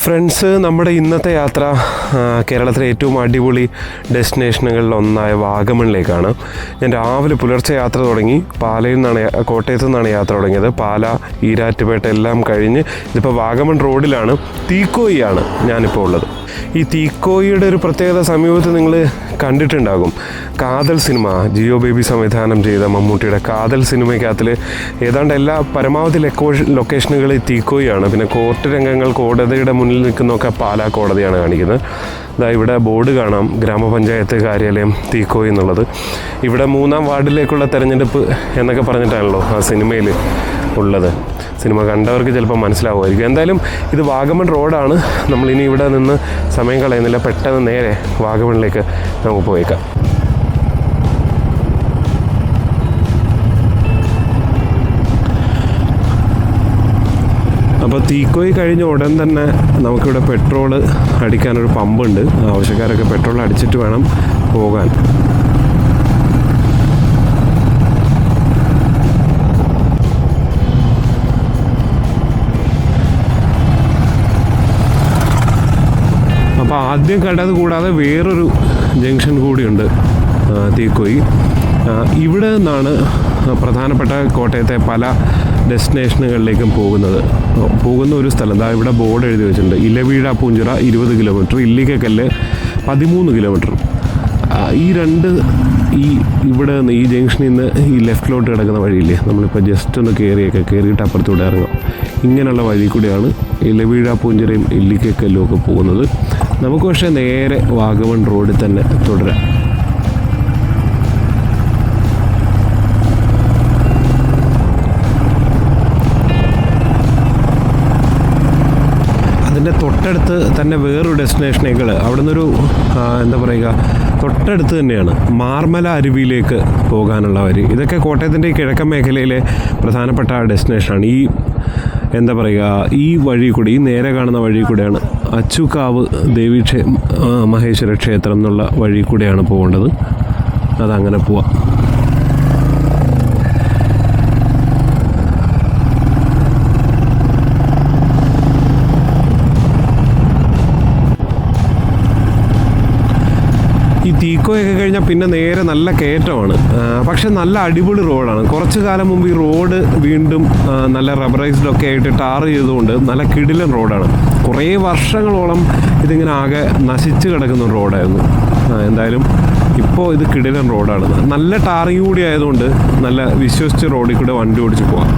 Friends, നമ്മുടെ ഇന്നത്തെ യാത്ര കേരളത്തിലെ ഏറ്റവും അടിപൊളി ഡെസ്റ്റിനേഷനുകളിലൊന്നായ വാഗമണിലേക്കാണ്. ഞാൻ രാവിലെ പുലർച്ചെ യാത്ര തുടങ്ങി. കോട്ടയത്തു നിന്നാണ് യാത്ര തുടങ്ങിയത്. പാല, ഈരാറ്റുപേട്ട എല്ലാം കഴിഞ്ഞ് ഇതിപ്പോൾ വാഗമൺ റോഡിലാണ്. തീക്കോയിയാണ് ഞാനിപ്പോൾ ഉള്ളത്. ഈ തീക്കോയിയുടെ ഒരു പ്രത്യേകത സമീപത്ത് നിങ്ങൾ കണ്ടിട്ടുണ്ടാകും. കാതൽ സിനിമ, ജിയോ ബേബി സംവിധാനം ചെയ്ത മമ്മൂട്ടിയുടെ കാതൽ സിനിമയ്ക്കകത്തിൽ ഏതാണ്ട് എല്ലാ പരമാവധി ലൊക്കേഷനുകളിൽ തീക്കോയിയാണ്. പിന്നെ കോർട്ട് രംഗങ്ങൾ, കോടതിയുടെ മുന്നിൽ നിൽക്കുന്നതൊക്കെ പാലാ കോടതിയാണ് കാണിക്കുന്നത്. ഇതാ ഇവിടെ ബോർഡ് കാണാം, ഗ്രാമപഞ്ചായത്ത് കാര്യാലയം തീക്കോയി എന്നുള്ളത്. ഇവിടെ 3-ാം വാർഡിലേക്കുള്ള തെരഞ്ഞെടുപ്പ് എന്നൊക്കെ പറഞ്ഞിട്ടാണല്ലോ ആ സിനിമയിൽ ഉള്ളത്. സിനിമ കണ്ടവർക്ക് ചിലപ്പോൾ മനസ്സിലാവുമായിരിക്കും. എന്തായാലും ഇത് വാഗമൺ റോഡാണ്. നമ്മളിനി ഇവിടെ നിന്ന് സമയം കളയുന്നില്ല, പെട്ടെന്ന് നേരെ വാഗമണിലേക്ക് നമുക്ക് പോയേക്കാം. അപ്പോൾ തീക്കോയി കഴിഞ്ഞ ഉടൻ തന്നെ നമുക്കിവിടെ പെട്രോൾ അടിക്കാനൊരു പമ്പുണ്ട്. ആവശ്യക്കാരൊക്കെ പെട്രോൾ അടിച്ചിട്ട് വേണം പോകാൻ. അപ്പോൾ ആദ്യം കണ്ടത് കൂടാതെ വേറൊരു ജംഗ്ഷൻ കൂടിയുണ്ട് തീക്കോയി. ഇവിടെ നിന്നാണ് പ്രധാനപ്പെട്ട കോട്ടയത്തെ പല ഡെസ്റ്റിനേഷനുകളിലേക്കും പോകുന്ന ഒരു സ്ഥലം. ഇവിടെ ബോർഡ് എഴുതി വെച്ചിട്ടുണ്ട്. ഇലവീഴ പൂഞ്ചിറ 20 കിലോമീറ്റർ, ഇല്ലിക്കക്കല്ല് 13 കിലോമീറ്റർ. ഇവിടെ നിന്ന് ഈ ജംഗ്ഷനിൽ നിന്ന് ഈ ലെഫ്റ്റിലോട്ട് കിടക്കുന്ന വഴിയില്ലേ, നമ്മളിപ്പോൾ ജസ്റ്റ് ഒന്ന് കയറിയിട്ട് അപ്പുറത്തൂടെ ഇറങ്ങാം. ഇങ്ങനെയുള്ള വഴി കൂടിയാണ് ഇലവീഴ പൂഞ്ചിറയും ഇല്ലിക്കക്കല്ലും ഒക്കെ പോകുന്നത്. നമുക്ക് പക്ഷേ നേരെ വാഗമൺ റോഡിൽ തന്നെ തുടരാം. അതിൻ്റെ തൊട്ടടുത്ത് തന്നെ വേറൊരു ഡെസ്റ്റിനേഷനേക്കാൾ അവിടെ നിന്നൊരു എന്താ പറയുക, തൊട്ടടുത്ത് തന്നെയാണ് മാർമല അരുവിയിലേക്ക് പോകാനുള്ള വഴി. ഇതൊക്കെ കോട്ടയത്തിൻ്റെ കിഴക്കൻ മേഖലയിലെ പ്രധാനപ്പെട്ട ഡെസ്റ്റിനേഷനാണ്. എന്താ പറയുക, ഈ വഴി കൂടി, ഈ നേരെ കാണുന്ന വഴി കൂടെയാണ് അച്ചുകാവ് ദേവി മഹേശ്വര ക്ഷേത്രം എന്നുള്ള വഴി കൂടെയാണ് പോകേണ്ടത്. അതങ്ങനെ പോവാം. ഈ തീക്കോയൊക്കെ കഴിഞ്ഞാൽ പിന്നെ നേരെ നല്ല കയറ്റമാണ്. പക്ഷെ നല്ല അടിപൊളി റോഡാണ്. കുറച്ച് കാലം മുമ്പ് ഈ റോഡ് വീണ്ടും നല്ല റബ്ബറൈസ്ഡൊക്കെ ആയിട്ട് ടാർ ചെയ്തുകൊണ്ട് നല്ല കിടിലൻ റോഡാണ്. കുറേ വർഷങ്ങളോളം ഇതിങ്ങനെ ആകെ നശിച്ച് കിടക്കുന്ന റോഡായിരുന്നു. എന്തായാലും ഇപ്പോൾ ഇത് കിടിലൻ റോഡാണ്. നല്ല ടാറിങ് കൂടി ആയതുകൊണ്ട് നല്ല വിശ്വസിച്ച് റോഡിൽ കൂടെ വണ്ടി ഓടിച്ച് പോകാം.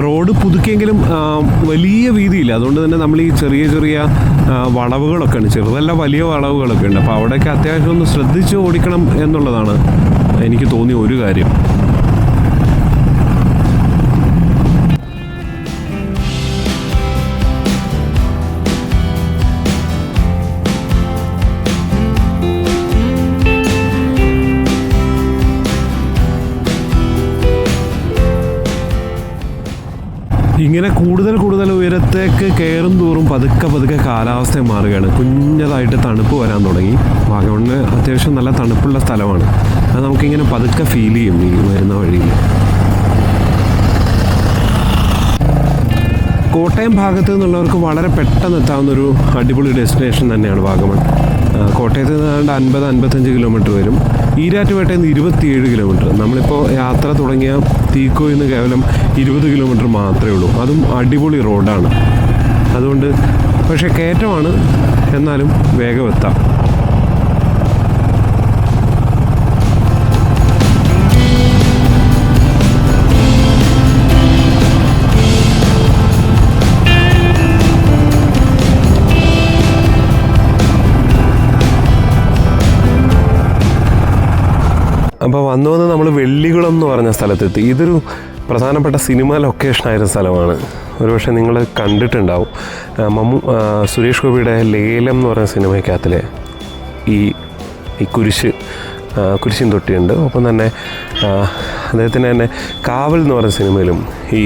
റോഡ് പുതുക്കിയെങ്കിലും വലിയ വീതിയില്ല. അതുകൊണ്ട് തന്നെ നമ്മൾ ഈ ചെറിയ വളവുകളൊക്കെ ഉണ്ട്, ചെറുതല്ല വലിയ വളവുകളൊക്കെ ഉണ്ട്. അപ്പോൾ അവിടെയൊക്കെ അത്യാവശ്യം ഒന്ന് ശ്രദ്ധിച്ച് ഓടിക്കണം എന്നുള്ളതാണ് എനിക്ക് തോന്നിയ ഒരു കാര്യം. ഇങ്ങനെ കൂടുതൽ ഉയരത്തേക്ക് കയറും തോറും പതുക്കെ കാലാവസ്ഥ മാറുകയാണ്. കുഞ്ഞതായിട്ട് തണുപ്പ് വരാൻ തുടങ്ങി. വാഗമണിന് അത്യാവശ്യം നല്ല തണുപ്പുള്ള സ്ഥലമാണ്. അത് നമുക്കിങ്ങനെ പതുക്കെ ഫീൽ ചെയ്യും ഈ വരുന്ന വഴിയിൽ. കോട്ടയം ഭാഗത്ത് നിന്നുള്ളവർക്ക് വളരെ പെട്ടെന്ന് എത്താവുന്നൊരു അടിപൊളി ഡെസ്റ്റിനേഷൻ തന്നെയാണ് വാഗമൺ. കോട്ടയത്ത് നിന്ന് 50-55 കിലോമീറ്റർ വരും. ഈരാറ്റുപേട്ടയിൽ നിന്ന് 27 കിലോമീറ്റർ. നമ്മളിപ്പോൾ യാത്ര തുടങ്ങിയ തീക്കോയിൽ നിന്ന് കേവലം 20 കിലോമീറ്റർ മാത്രമേ ഉള്ളൂ. അതും അടിപൊളി റോഡാണ്. അതുകൊണ്ട് പക്ഷേ കയറ്റമാണ്, എന്നാലും വേഗം എത്താം. അപ്പോൾ വന്ന് നമ്മൾ വെള്ളികുളം എന്ന് പറഞ്ഞ സ്ഥലത്തെത്തി. ഇതൊരു പ്രധാനപ്പെട്ട സിനിമ ലൊക്കേഷനായിരുന്ന സ്ഥലമാണ്. ഒരുപക്ഷെ നിങ്ങൾ കണ്ടിട്ടുണ്ടാവും. സുരേഷ് ഗോപിയുടെ ലേലം എന്ന് പറയുന്ന സിനിമയ്ക്കകത്തിലെ ഈ കുരിശിൻ തൊട്ടിയുണ്ട്. ഒപ്പം തന്നെ അദ്ദേഹത്തിന് തന്നെ കാവൽ എന്ന് പറയുന്ന സിനിമയിലും ഈ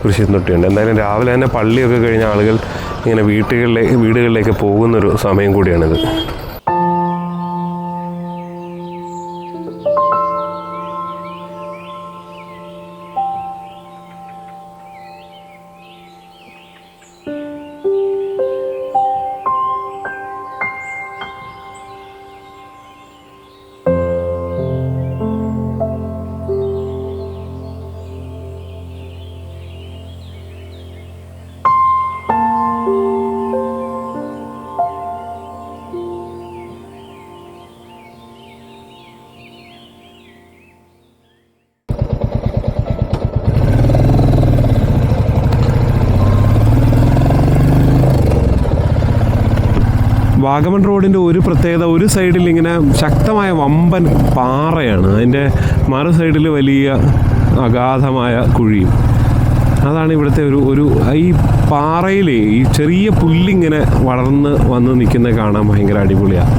കുരിശിൻ തൊട്ടിയുണ്ട്. എന്തായാലും രാവിലെ തന്നെ പള്ളിയൊക്കെ കഴിഞ്ഞ ആളുകൾ ഇങ്ങനെ വീടുകളിലേക്ക് പോകുന്നൊരു സമയം കൂടിയാണിത്. വാഗമൺ റോഡിൻ്റെ ഒരു പ്രത്യേകത, ഒരു സൈഡിൽ ഇങ്ങനെ ശക്തമായ വമ്പൻ പാറയാണ്, അതിൻ്റെ മറു സൈഡിൽ വലിയ അഗാധമായ കുഴിയും. അതാണ് ഇവിടുത്തെ ഒരു ഈ പാറയിൽ ഈ ചെറിയ പുല്ലിങ്ങനെ വളർന്ന് വന്ന് നിൽക്കുന്നത് കാണാൻ ഭയങ്കര അടിപൊളിയാണ്.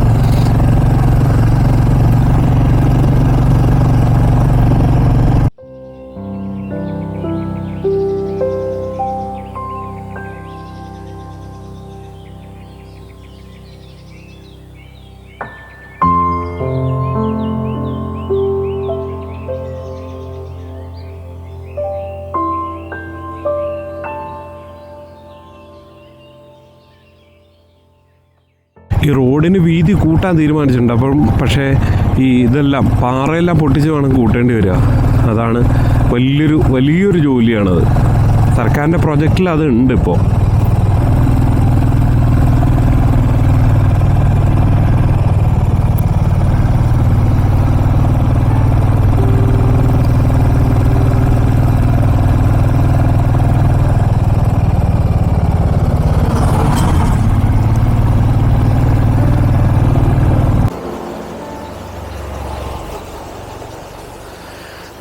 ഈ റോഡിന് വീതി കൂട്ടാൻ തീരുമാനിച്ചിട്ടുണ്ട്. പക്ഷേ ഇതെല്ലാം പാറയെല്ലാം പൊട്ടിച്ച് വേണം കൂട്ടേണ്ടി വരിക. അതാണ് വലിയൊരു ജോലിയാണത്. സർക്കാരിൻ്റെ പ്രൊജക്റ്റിൽ അത് ഉണ്ട് ഇപ്പോൾ.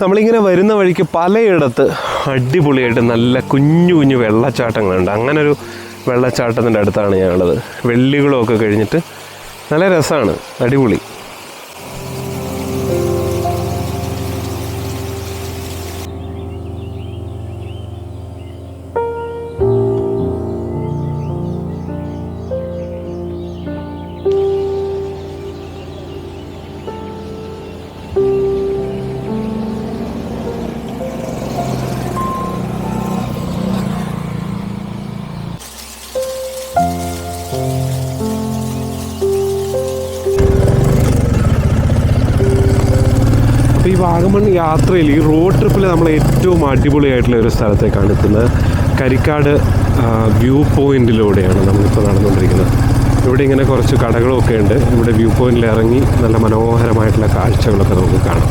നമ്മളിങ്ങനെ വരുന്ന വഴിക്ക് പലയിടത്ത് അടിപൊളിയായിട്ട് നല്ല കുഞ്ഞു വെള്ളച്ചാട്ടങ്ങളുണ്ട്. അങ്ങനൊരു വെള്ളച്ചാട്ടത്തിൻ്റെ അടുത്താണ് ഞങ്ങളുള്ളത്. വെള്ളികളൊക്കെ കഴിഞ്ഞിട്ട് നല്ല രസമാണ്, അടിപൊളി. അപ്പോൾ ഈ വാഗമൺ യാത്രയിൽ, ഈ റോഡ് ട്രിപ്പിൽ നമ്മൾ ഏറ്റവും അടിപൊളിയായിട്ടുള്ള ഒരു സ്ഥലത്തേക്കാണ് എത്തുന്നത്. കരിക്കാട് വ്യൂ പോയിൻറ്റിലൂടെയാണ് നമ്മളിപ്പോൾ നടന്നുകൊണ്ടിരിക്കുന്നത്. ഇവിടെ ഇങ്ങനെ കുറച്ച് കടകളൊക്കെ ഉണ്ട്. ഇവിടെ വ്യൂ പോയിൻറ്റിൽ ഇറങ്ങി നല്ല മനോഹരമായിട്ടുള്ള കാഴ്ചകളൊക്കെ നമുക്ക് കാണാം.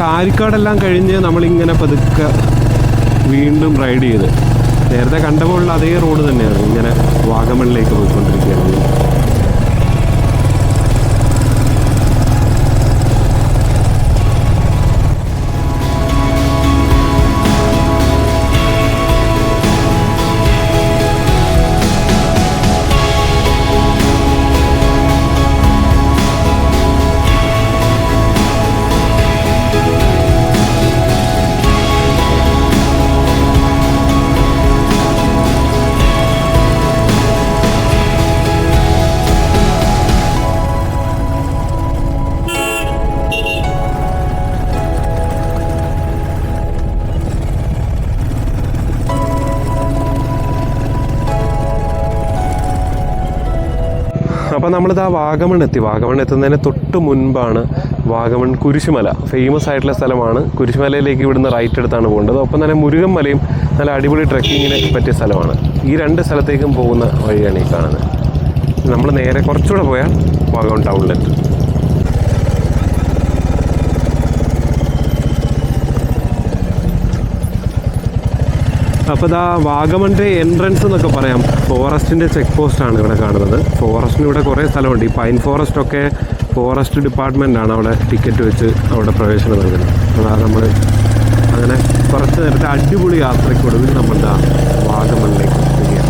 കാരിക്കാടെല്ലാം കഴിഞ്ഞ് നമ്മളിങ്ങനെ പതുക്കെ വീണ്ടും റൈഡ് ചെയ്ത് നേരത്തെ കണ്ടപ്പോഴുള്ള അതേ റോഡ് തന്നെയാണ് ഇങ്ങനെ വാഗമണിലേക്ക് പോയിക്കൊണ്ടിരിക്കുകയാണ്. അപ്പോൾ നമ്മളിതാ വാഗമൺ എത്തി. വാഗമൺ എത്തുന്നതിന് തൊട്ട് മുൻപാണ് വാഗമൺ കുരിശുമല. ഫേമസ് ആയിട്ടുള്ള സ്ഥലമാണ്. കുരിശുമലയിലേക്ക് ഇവിടുന്ന് റൈറ്റ് എടുത്താണ് പോകേണ്ടത്. ഒപ്പം തന്നെ മുരുകൻ മലയും നല്ല അടിപൊളി ട്രെക്കിങ്ങിന് പറ്റിയ സ്ഥലമാണ്. ഈ രണ്ട് സ്ഥലത്തേക്കും പോകുന്ന വഴിയാണ് ഈ കാണുന്നത്. നമ്മൾ നേരെ കുറച്ചുകൂടെ പോയാൽ വാഗമൺ ടൗണിലെത്തും. അപ്പോൾ ഇതാ വാഗമണിൻ്റെ എൻട്രൻസ് എന്നൊക്കെ പറയാം. ഫോറസ്റ്റിൻ്റെ ചെക്ക് പോസ്റ്റാണ് ഇവിടെ കാണുന്നത്. ഫോറസ്റ്റിന് ഇവിടെ കുറേ സ്ഥലമുണ്ട്. ഈ പൈൻ ഫോറസ്റ്റൊക്കെ ഫോറസ്റ്റ് ഡിപ്പാർട്ട്മെൻറ്റാണ് അവിടെ ടിക്കറ്റ് വെച്ച് അവിടെ പ്രവേശനം നൽകുന്നത്. അതാ നമ്മൾ അങ്ങനെ കുറച്ച് നേരത്തെ അടിപൊളി യാത്രയ്ക്കൊടുവിൽ നമ്മളുടെ വാഗമണിലേക്ക് എത്തുകയാണ്.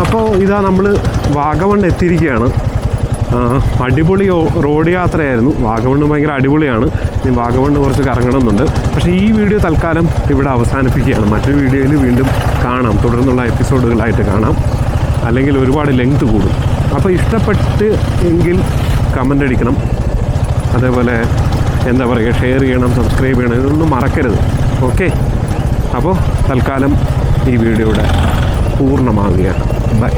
അപ്പോൾ ഇതാ നമ്മൾ വാഗമൺ എത്തിയിരിക്കുകയാണ്. അടിപൊളി റോഡ് യാത്രയായിരുന്നു. വാഗമണ്ണ് ഭയങ്കര അടിപൊളിയാണ്. ഇനി വാഗമണ്ണ് കുറച്ച് കറങ്ങണമെന്നുണ്ട്. പക്ഷേ ഈ വീഡിയോ തൽക്കാലം ഇവിടെ അവസാനിപ്പിക്കുകയാണ്. മറ്റൊരു വീഡിയോയിൽ വീണ്ടും കാണാം. തുടർന്നുള്ള എപ്പിസോഡുകളായിട്ട് കാണാം. അല്ലെങ്കിൽ ഒരുപാട് ലെങ്ത് കൂടും. അപ്പോൾ ഇഷ്ടപ്പെട്ട് എങ്കിൽ കമൻ്റ് അടിക്കണം, അതേപോലെ എന്താ പറയുക, ഷെയർ ചെയ്യണം, സബ്സ്ക്രൈബ് ചെയ്യണം, ഇതൊന്നും മറക്കരുത്. ഓക്കെ, അപ്പോൾ തൽക്കാലം ഈ വീഡിയോയുടെ പൂർണ്ണമാവുകയാണ്. ബൈ.